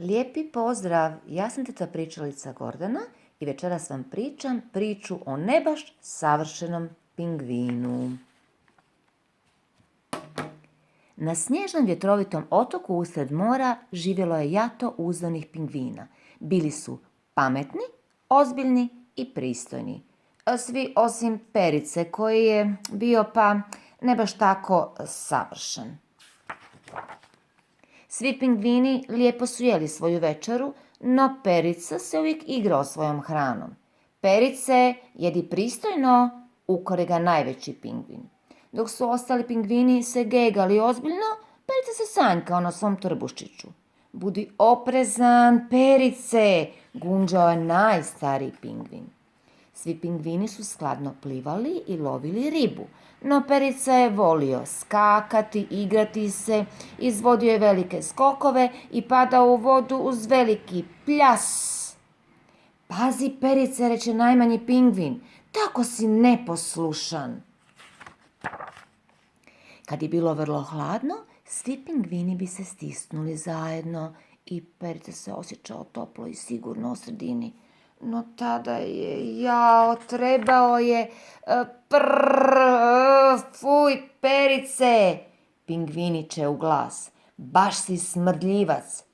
Lijepi pozdrav, ja sam teta pričalica Gordana i večeras vam pričam priču o ne baš savršenom pingvinu. Na snježnom vjetrovitom otoku usred mora živjelo je jato uzdanih pingvina. Bili su pametni, ozbiljni i pristojni. Svi osim Perice koji je bio pa ne baš tako savršen. Svi pingvini lijepo su jeli svoju večeru, no Perica se uvijek igrao svojom hranom. Perice, jedi pristojno, ukori ga najveći pingvin. Dok su ostali pingvini se gegali ozbiljno, Perica se sanjkao na svom trbušiću. Budi oprezan, Perice, gunđao je najstariji pingvin. Svi pingvini su skladno plivali i lovili ribu, no Perica je volio skakati, igrati se, izvodio je velike skokove i padao u vodu uz veliki pljas. Pazi, Perice, reče najmanji pingvin, tako si neposlušan. Kad je bilo vrlo hladno, svi pingvini bi se stisnuli zajedno i Perica se osjećao toplo i sigurno u sredini. No tada je trebao je fuj, Perice, pingviniće u glas, baš si smrdljivac.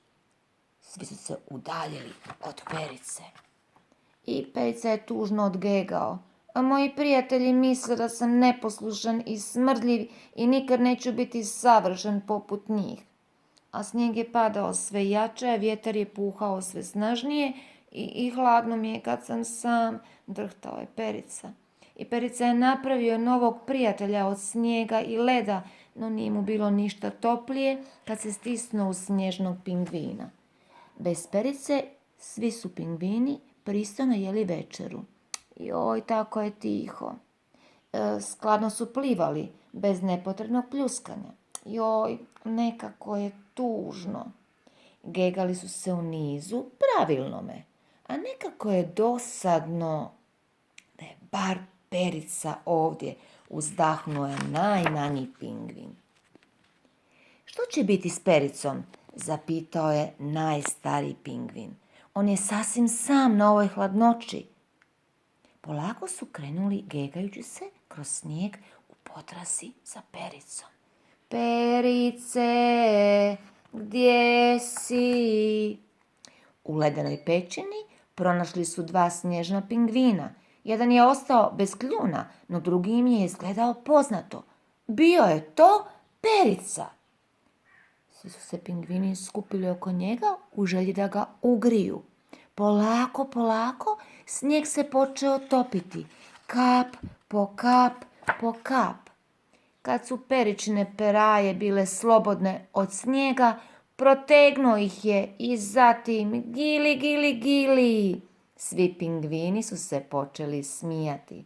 Svi su se udaljili od Perice. I Perica je tužno odgegao. A moji prijatelji misle da sam neposlušan i smrdljiv i nikad neću biti savršen poput njih. A snijeg je padao sve jače, a vjetar je puhao sve snažnije i hladno mi je kad sam sam, drhtao je Perica. I Perica je napravio novog prijatelja od snijega i leda, no nije mu bilo ništa toplije kad se stisnuo u snježnog pingvina. Bez Perice svi su pingvini pristojno jeli večeru. Joj, tako je tiho. Skladno su plivali, bez nepotrebnog pljuskanja. Joj, nekako je tužno. Gegali su se u nizu, pravilnome, a nekako je dosadno da je bar Perica ovdje, uzdahnuo je najmanji pingvin. Što će biti s Pericom? Zapitao je najstariji pingvin. On je sasvim sam na ovoj hladnoći. Polako su krenuli gegajući se kroz snijeg u potrazi za Pericom. Perice, gdje si? U ledenoj pećini pronašli su dva snježna pingvina. Jedan je ostao bez kljuna, no drugi im je izgledao poznato. Bio je to Perica. Svi su se pingvini skupili oko njega u želji da ga ugriju. Polako, polako, snijeg se počeo topiti, kap po kap po kap. Kad su Peričine peraje bile slobodne od snijega, protegnuo ih je i zatim gili, gili, gili. Svi pingvini su se počeli smijati.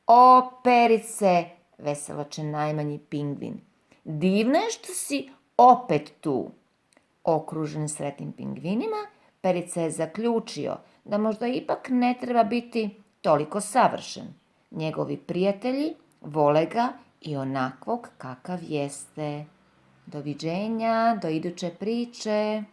O, Perice, veselo će najmanji pingvin, divno je što si opet tu. Okružen sretnim pingvinima, Perica je zaključio da možda ipak ne treba biti toliko savršen. Njegovi prijatelji vole ga i onakvog kakav jeste. Doviđenja, do iduće priče.